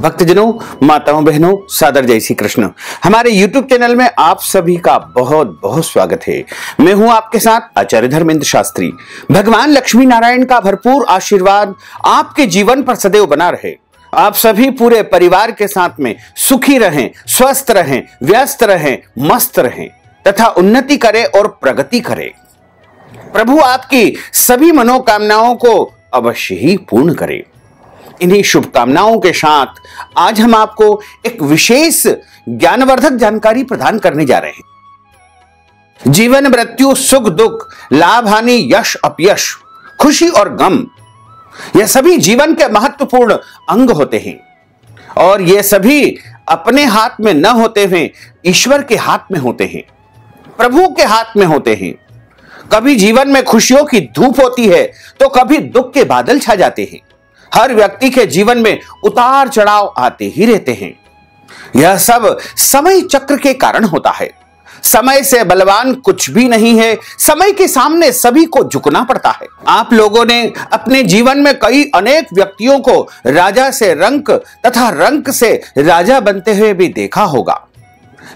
भक्तजनों, माताओं, बहनों, सादर जय श्री कृष्ण। हमारे YouTube चैनल में आप सभी का बहुत बहुत स्वागत है। मैं हूं आपके साथ आचार्य धर्मेंद्र शास्त्री। भगवान लक्ष्मी नारायण का भरपूर आशीर्वाद आपके जीवन पर सदैव बना रहे। आप सभी पूरे परिवार के साथ में सुखी रहें, स्वस्थ रहें, व्यस्त रहें, मस्त रहें तथा उन्नति करें और प्रगति करें। प्रभु आपकी सभी मनोकामनाओं को अवश्य ही पूर्ण करे। इन्हीं शुभकामनाओं के साथ आज हम आपको एक विशेष ज्ञानवर्धक जानकारी प्रदान करने जा रहे हैं। जीवन, मृत्यु, सुख दुख, लाभ हानि, यश अपयश, खुशी और गम, यह सभी जीवन के महत्वपूर्ण अंग होते हैं और ये सभी अपने हाथ में न होते हुए ईश्वर के हाथ में होते हैं, प्रभु के हाथ में होते हैं। कभी जीवन में खुशियों की धूप होती है तो कभी दुख के बादल छा जाते हैं। हर व्यक्ति के जीवन में उतार चढ़ाव आते ही रहते हैं। यह सब समय चक्र के कारण होता है। समय से बलवान कुछ भी नहीं है। समय के सामने सभी को झुकना पड़ता है। आप लोगों ने अपने जीवन में कई अनेक व्यक्तियों को राजा से रंक तथा रंक से राजा बनते हुए भी देखा होगा।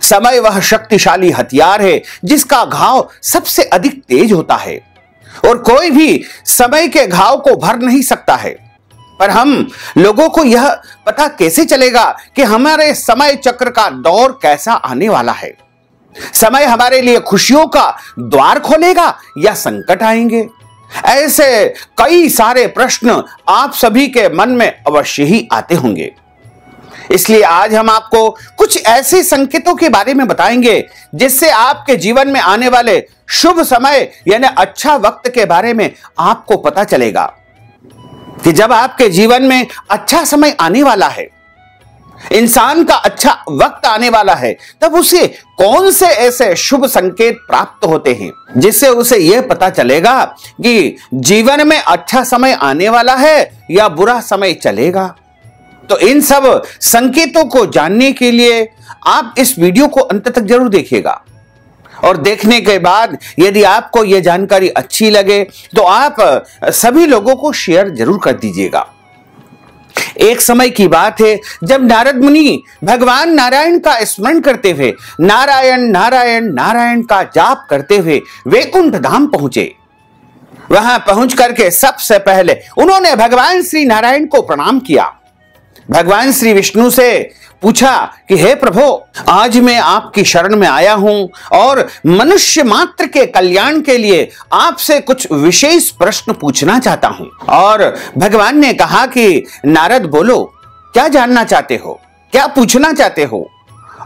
समय वह शक्तिशाली हथियार है जिसका घाव सबसे अधिक तेज होता है और कोई भी समय के घाव को भर नहीं सकता है। पर हम लोगों को यह पता कैसे चलेगा कि हमारे समय चक्र का दौर कैसा आने वाला है? समय हमारे लिए खुशियों का द्वार खोलेगा या संकट आएंगे? ऐसे कई सारे प्रश्न आप सभी के मन में अवश्य ही आते होंगे। इसलिए आज हम आपको कुछ ऐसे संकेतों के बारे में बताएंगे जिससे आपके जीवन में आने वाले शुभ समय यानी अच्छा वक्त के बारे में आपको पता चलेगा कि जब आपके जीवन में अच्छा समय आने वाला है, इंसान का अच्छा वक्त आने वाला है, तब उसे कौन से ऐसे शुभ संकेत प्राप्त होते हैं जिससे उसे यह पता चलेगा कि जीवन में अच्छा समय आने वाला है या बुरा समय चलेगा। तो इन सब संकेतों को जानने के लिए आप इस वीडियो को अंत तक जरूर देखिएगा और देखने के बाद यदि आपको यह जानकारी अच्छी लगे तो आप सभी लोगों को शेयर जरूर कर दीजिएगा। एक समय की बात है जब नारद मुनि भगवान नारायण का स्मरण करते हुए नारायण नारायण नारायण का जाप करते हुए वैकुंठ धाम पहुंचे। वहां पहुंच करके सबसे पहले उन्होंने भगवान श्री नारायण को प्रणाम किया। भगवान श्री विष्णु से पूछा कि हे प्रभु, आज मैं आपकी शरण में आया हूं और मनुष्य मात्र के कल्याण के लिए आपसे कुछ विशेष प्रश्न पूछना चाहता हूं। और भगवान ने कहा कि नारद बोलो, क्या जानना चाहते हो, क्या पूछना चाहते हो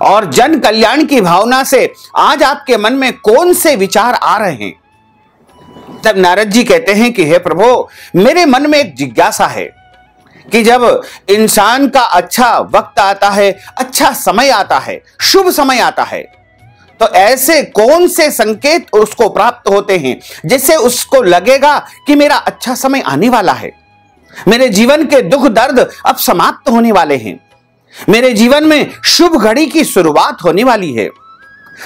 और जन कल्याण की भावना से आज आपके मन में कौन से विचार आ रहे हैं? तब नारद जी कहते हैं कि हे प्रभु, मेरे मन में एक जिज्ञासा है कि जब इंसान का अच्छा वक्त आता है, अच्छा समय आता है, शुभ समय आता है, तो ऐसे कौन से संकेत उसको प्राप्त होते हैं जिससे उसको लगेगा कि मेरा अच्छा समय आने वाला है, मेरे जीवन के दुख दर्द अब समाप्त होने वाले हैं, मेरे जीवन में शुभ घड़ी की शुरुआत होने वाली है,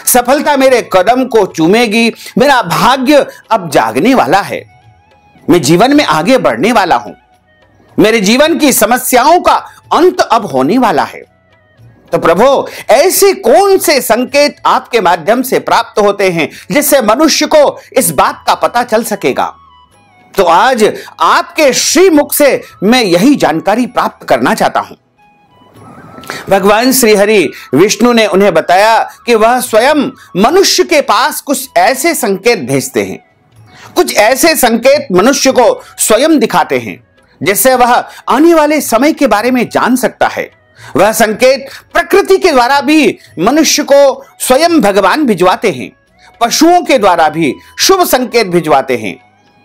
सफलता मेरे कदम को चूमेगी, मेरा भाग्य अब जागने वाला है, मैं जीवन में आगे बढ़ने वाला हूं, मेरे जीवन की समस्याओं का अंत अब होने वाला है। तो प्रभु, ऐसे कौन से संकेत आपके माध्यम से प्राप्त होते हैं जिससे मनुष्य को इस बात का पता चल सकेगा? तो आज आपके श्री मुख से मैं यही जानकारी प्राप्त करना चाहता हूं। भगवान श्री हरि विष्णु ने उन्हें बताया कि वह स्वयं मनुष्य के पास कुछ ऐसे संकेत भेजते हैं, कुछ ऐसे संकेत मनुष्य को स्वयं दिखाते हैं जिससे वह आने वाले समय के बारे में जान सकता है। वह संकेत प्रकृति के द्वारा भी मनुष्य को स्वयं भगवान भिजवाते हैं, पशुओं के द्वारा भी शुभ संकेत भिजवाते हैं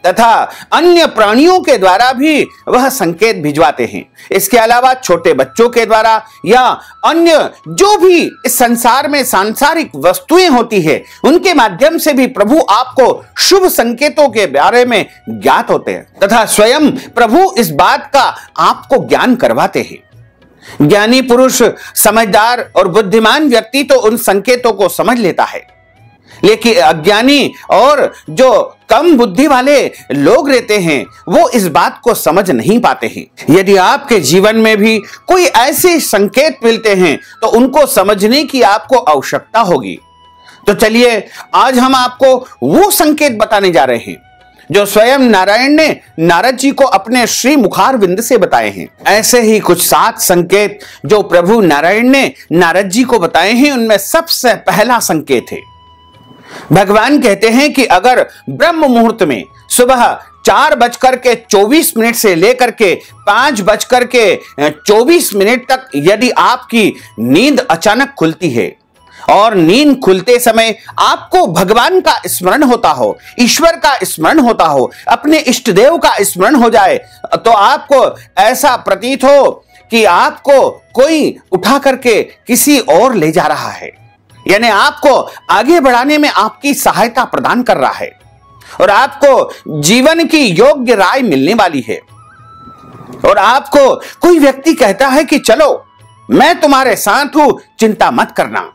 तथा अन्य प्राणियों के द्वारा भी वह संकेत भिजवाते हैं। इसके अलावा छोटे बच्चों के द्वारा या अन्य जो भी इस संसार में सांसारिक वस्तुएं होती है उनके माध्यम से भी प्रभु आपको शुभ संकेतों के बारे में ज्ञात होते हैं तथा स्वयं प्रभु इस बात का आपको ज्ञान करवाते हैं। ज्ञानी पुरुष, समझदार और बुद्धिमान व्यक्ति तो उन संकेतों को समझ लेता है, लेकिन अज्ञानी और जो कम बुद्धि वाले लोग रहते हैं वो इस बात को समझ नहीं पाते हैं। यदि आपके जीवन में भी कोई ऐसे संकेत मिलते हैं तो उनको समझने की आपको आवश्यकता होगी। तो चलिए आज हम आपको वो संकेत बताने जा रहे हैं जो स्वयं नारायण ने नारद जी को अपने श्री मुखारविंद से बताए हैं। ऐसे ही कुछ 7 संकेत जो प्रभु नारायण ने नारद जी को बताए हैं, उनमें सबसे पहला संकेत है, भगवान कहते हैं कि अगर ब्रह्म मुहूर्त में सुबह 4:24 से लेकर के 5:24 तक यदि आपकी नींद अचानक खुलती है और नींद खुलते समय आपको भगवान का स्मरण होता हो, ईश्वर का स्मरण होता हो, अपने इष्ट देव का स्मरण हो जाए, तो आपको ऐसा प्रतीत हो कि आपको कोई उठा करके किसी और ले जा रहा है, यानी आपको आगे बढ़ाने में आपकी सहायता प्रदान कर रहा है और आपको जीवन की योग्य राय मिलने वाली है। और आपको कोई व्यक्ति कहता है कि चलो मैं तुम्हारे साथ हूं, चिंता मत करना।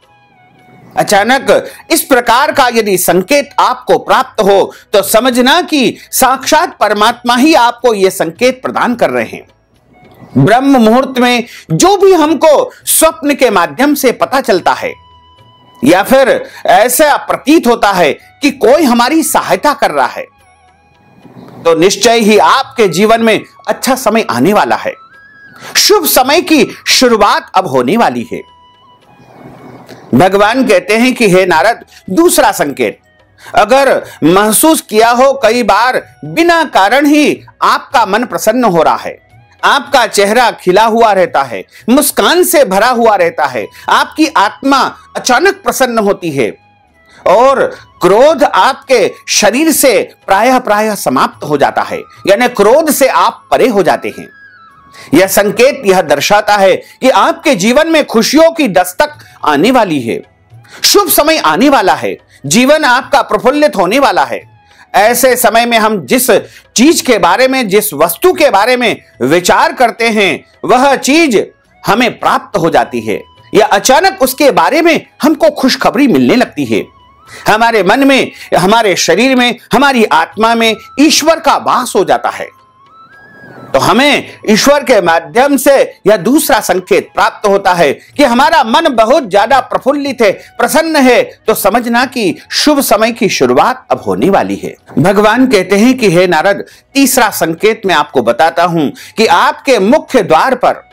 अचानक इस प्रकार का यदि संकेत आपको प्राप्त हो तो समझना कि साक्षात परमात्मा ही आपको यह संकेत प्रदान कर रहे हैं। ब्रह्म मुहूर्त में जो भी हमको स्वप्न के माध्यम से पता चलता है या फिर ऐसा प्रतीत होता है कि कोई हमारी सहायता कर रहा है, तो निश्चय ही आपके जीवन में अच्छा समय आने वाला है, शुभ समय की शुरुआत अब होने वाली है। भगवान कहते हैं कि हे नारद, दूसरा संकेत, अगर महसूस किया हो कई बार बिना कारण ही आपका मन प्रसन्न हो रहा है, आपका चेहरा खिला हुआ रहता है, मुस्कान से भरा हुआ रहता है, आपकी आत्मा अचानक प्रसन्न होती है और क्रोध आपके शरीर से प्रायः समाप्त हो जाता है, यानी क्रोध से आप परे हो जाते हैं। यह संकेत यह दर्शाता है कि आपके जीवन में खुशियों की दस्तक आने वाली है, शुभ समय आने वाला है, जीवन आपका प्रफुल्लित होने वाला है। ऐसे समय में हम जिस चीज के बारे में, जिस वस्तु के बारे में विचार करते हैं वह चीज हमें प्राप्त हो जाती है या अचानक उसके बारे में हमको खुशखबरी मिलने लगती है। हमारे मन में, हमारे शरीर में, हमारी आत्मा में ईश्वर का वास हो जाता है। तो हमें ईश्वर के माध्यम से यह दूसरा संकेत प्राप्त होता है कि हमारा मन बहुत ज्यादा प्रफुल्लित है, प्रसन्न है, तो समझना कि शुभ समय की शुरुआत अब होने वाली है। भगवान कहते हैं कि हे नारद, तीसरा संकेत मैं आपको बताता हूं कि आपके मुख्य द्वार पर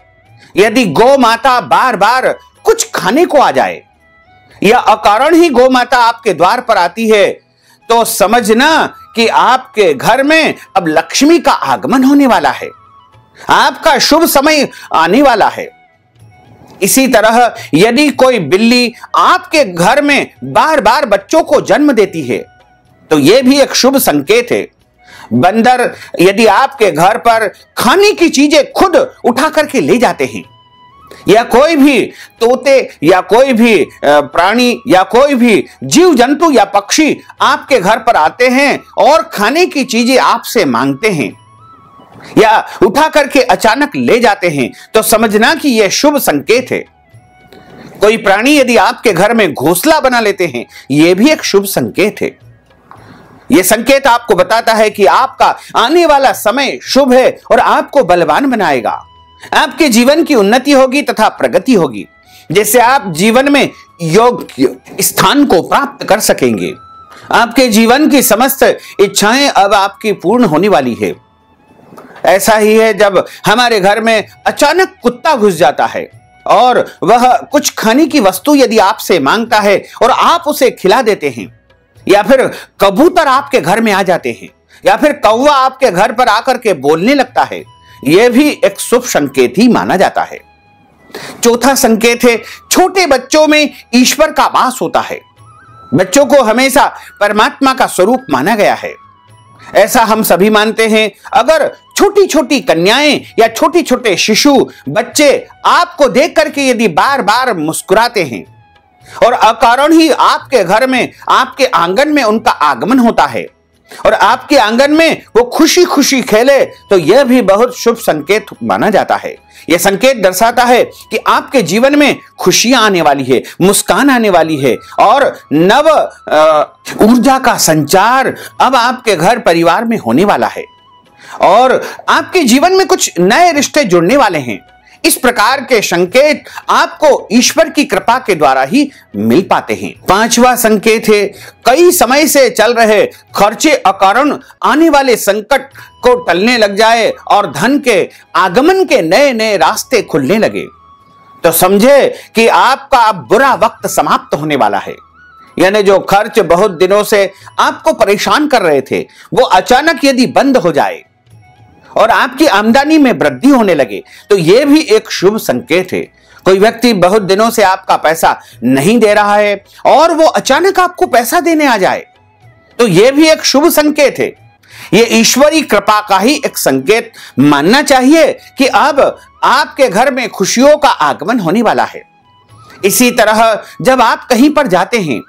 यदि गौ माता बार बार कुछ खाने को आ जाए या अकारण ही गौ माता आपके द्वार पर आती है, तो समझना कि आपके घर में अब लक्ष्मी का आगमन होने वाला है, आपका शुभ समय आने वाला है। इसी तरह यदि कोई बिल्ली आपके घर में बार बार बच्चों को जन्म देती है तो यह भी एक शुभ संकेत है। बंदर यदि आपके घर पर खाने की चीजें खुद उठा करके ले जाते हैं या कोई भी तोते या कोई भी प्राणी या कोई भी जीव जंतु या पक्षी आपके घर पर आते हैं और खाने की चीजें आपसे मांगते हैं या उठा करके अचानक ले जाते हैं, तो समझना कि यह शुभ संकेत है। कोई प्राणी यदि आपके घर में घोंसला बना लेते हैं, यह भी एक शुभ संकेत है। यह संकेत आपको बताता है कि आपका आने वाला समय शुभ है और आपको बलवान बनाएगा, आपके जीवन की उन्नति होगी तथा प्रगति होगी, जिससे आप जीवन में योग्य स्थान को प्राप्त कर सकेंगे। आपके जीवन की समस्त इच्छाएं अब आपकी पूर्ण होने वाली है। ऐसा ही है जब हमारे घर में अचानक कुत्ता घुस जाता है और वह कुछ खाने की वस्तु यदि आपसे मांगता है और आप उसे खिला देते हैं, या फिर कबूतर आपके घर में आ जाते हैं, या फिर कौवा आपके घर पर आकर के बोलने लगता है, यह भी एक शुभ संकेत ही माना जाता है। चौथा संकेत है, छोटे बच्चों में ईश्वर का वास होता है। बच्चों को हमेशा परमात्मा का स्वरूप माना गया है, ऐसा हम सभी मानते हैं। अगर छोटी छोटी कन्याएं या छोटे छोटे शिशु बच्चे आपको देख करके यदि बार बार मुस्कुराते हैं और अकारण ही आपके घर में, आपके आंगन में उनका आगमन होता है, और आपके आंगन में वो खुशी खुशी खेले तो यह भी बहुत शुभ संकेत माना जाता है। यह संकेत दर्शाता है कि आपके जीवन में खुशियां आने वाली है, मुस्कान आने वाली है और नव ऊर्जा का संचार अब आपके घर परिवार में होने वाला है और आपके जीवन में कुछ नए रिश्ते जुड़ने वाले हैं। इस प्रकार के संकेत आपको ईश्वर की कृपा के द्वारा ही मिल पाते हैं। पांचवा संकेत है, कई समय से चल रहे खर्चे अकारण आने वाले संकट को टलने लग जाए और धन के आगमन के नए नए रास्ते खुलने लगे। तो समझे कि आपका अब बुरा वक्त समाप्त होने वाला है। यानी जो खर्च बहुत दिनों से आपको परेशान कर रहे थे वो अचानक यदि बंद हो जाए और आपकी आमदनी में वृद्धि होने लगे तो यह भी एक शुभ संकेत है। कोई व्यक्ति बहुत दिनों से आपका पैसा नहीं दे रहा है और वो अचानक आपको पैसा देने आ जाए तो यह भी एक शुभ संकेत है। यह ईश्वरी कृपा का ही एक संकेत मानना चाहिए कि अब आपके घर में खुशियों का आगमन होने वाला है। इसी तरह जब आप कहीं पर जाते हैं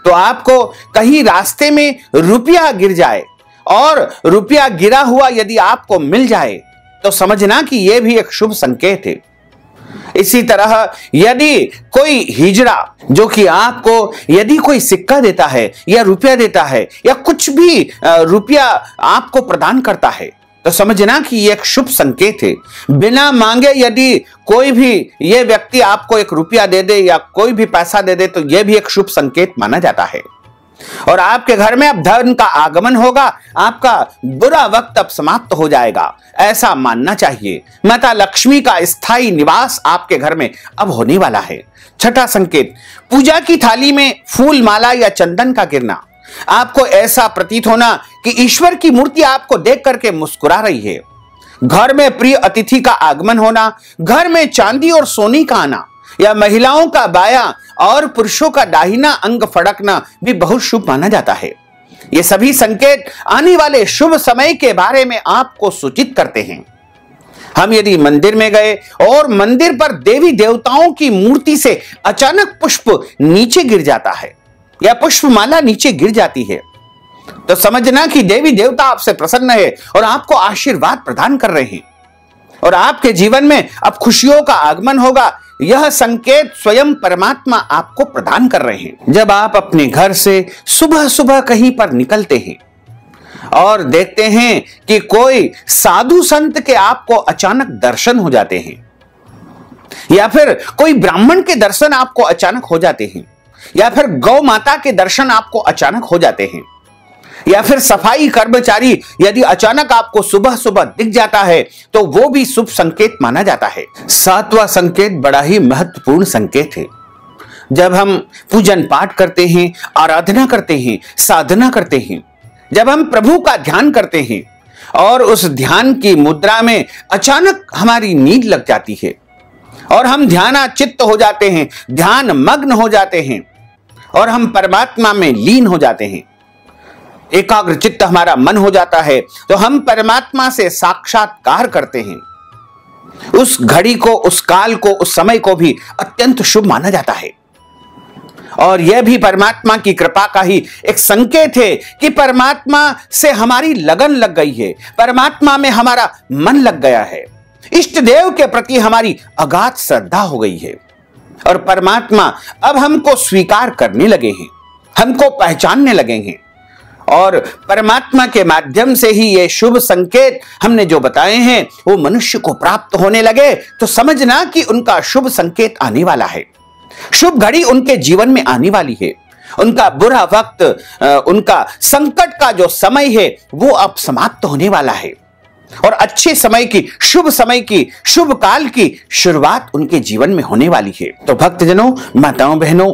तो आपको कहीं रास्ते में रुपया गिर जाए और रुपया गिरा हुआ यदि आपको मिल जाए तो समझना कि यह भी एक शुभ संकेत है। इसी तरह यदि कोई हिजड़ा जो कि आपको यदि कोई सिक्का देता है या रुपया देता है या कुछ भी रुपया आपको प्रदान करता है तो समझना कि यह एक शुभ संकेत है। बिना मांगे यदि कोई भी यह व्यक्ति आपको एक रुपया दे दे या कोई भी पैसा दे दे तो यह भी एक शुभ संकेत माना जाता है और आपके घर में अब धन का आगमन होगा, आपका बुरा वक्त अब समाप्त हो जाएगा, ऐसा मानना चाहिए। माता लक्ष्मी का स्थायी निवास आपके घर में अब होने वाला है। छठा संकेत, पूजा की थाली में फूल माला या चंदन का गिरना। आपको ऐसा प्रतीत होना कि ईश्वर की मूर्ति आपको देख करके मुस्कुरा रही है। घर में प्रिय अतिथि का आगमन होना, घर में चांदी और सोने का आना या महिलाओं का बायां और पुरुषों का दाहिना अंग फड़कना भी बहुत शुभ माना जाता है। ये सभी संकेत आने वाले शुभ समय के बारे में आपको सूचित करते हैं। हम यदि मंदिर में गए और मंदिर पर देवी देवताओं की मूर्ति से अचानक पुष्प नीचे गिर जाता है या पुष्पमाला नीचे गिर जाती है तो समझना कि देवी देवता आपसे प्रसन्न है और आपको आशीर्वाद प्रदान कर रहे हैं और आपके जीवन में अब खुशियों का आगमन होगा। यह संकेत स्वयं परमात्मा आपको प्रदान कर रहे हैं। जब आप अपने घर से सुबह सुबह कहीं पर निकलते हैं और देखते हैं कि कोई साधु संत के आपको अचानक दर्शन हो जाते हैं या फिर कोई ब्राह्मण के दर्शन आपको अचानक हो जाते हैं या फिर गौ माता के दर्शन आपको अचानक हो जाते हैं या फिर सफाई कर्मचारी यदि अचानक आपको सुबह सुबह दिख जाता है तो वो भी शुभ संकेत माना जाता है। सातवां संकेत बड़ा ही महत्वपूर्ण संकेत है। जब हम पूजन पाठ करते हैं, आराधना करते हैं, साधना करते हैं, जब हम प्रभु का ध्यान करते हैं और उस ध्यान की मुद्रा में अचानक हमारी नींद लग जाती है और हम ध्यानाचित्त हो जाते हैं, ध्यान मग्न हो जाते हैं और हम परमात्मा में लीन हो जाते हैं, एकाग्र चित्त हमारा मन हो जाता है तो हम परमात्मा से साक्षात्कार करते हैं। उस घड़ी को, उस काल को, उस समय को भी अत्यंत शुभ माना जाता है और यह भी परमात्मा की कृपा का ही एक संकेत है कि परमात्मा से हमारी लगन लग गई है, परमात्मा में हमारा मन लग गया है, इष्ट देव के प्रति हमारी अगाध श्रद्धा हो गई है और परमात्मा अब हमको स्वीकार करने लगे हैं, हमको पहचानने लगे हैं और परमात्मा के माध्यम से ही ये शुभ संकेत हमने जो बताए हैं वो मनुष्य को प्राप्त होने लगे तो समझना कि उनका शुभ संकेत आने वाला है। शुभ घड़ी उनके जीवन में आने वाली है। उनका बुरा वक्त, उनका संकट का जो समय है वो अब समाप्त होने वाला है और अच्छे समय की, शुभ समय की, शुभ काल की शुरुआत उनके जीवन में होने वाली है। तो भक्तजनों, माताओं, बहनों,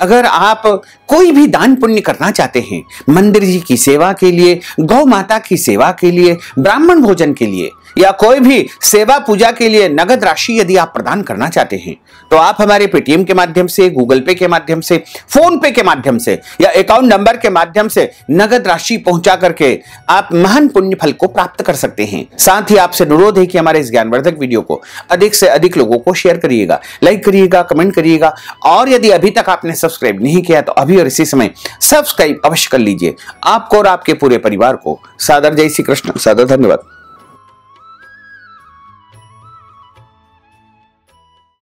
अगर आप कोई भी दान पुण्य करना चाहते हैं, मंदिर जी की सेवा के लिए, गौ माता की सेवा के लिए, ब्राह्मण भोजन के लिए या कोई भी सेवा पूजा के लिए नगद राशि यदि आप प्रदान करना चाहते हैं तो आप हमारे पेटीएम के माध्यम से, गूगल पे के माध्यम से, फोन पे के माध्यम से या अकाउंट नंबर के माध्यम से नगद राशि पहुंचा करके आप महान पुण्य फल को प्राप्त कर सकते हैं। साथ ही आपसे अनुरोध है कि हमारे इस ज्ञानवर्धक वीडियो को अधिक से अधिक लोगों को शेयर करिएगा, लाइक करिएगा, कमेंट करिएगा और यदि अभी तक आपने सब्सक्राइब नहीं किया तो अभी और इसी समय सब्सक्राइब अवश्य कर लीजिए। आपको और आपके पूरे परिवार को सादर जय श्री कृष्ण, सादर धन्यवाद।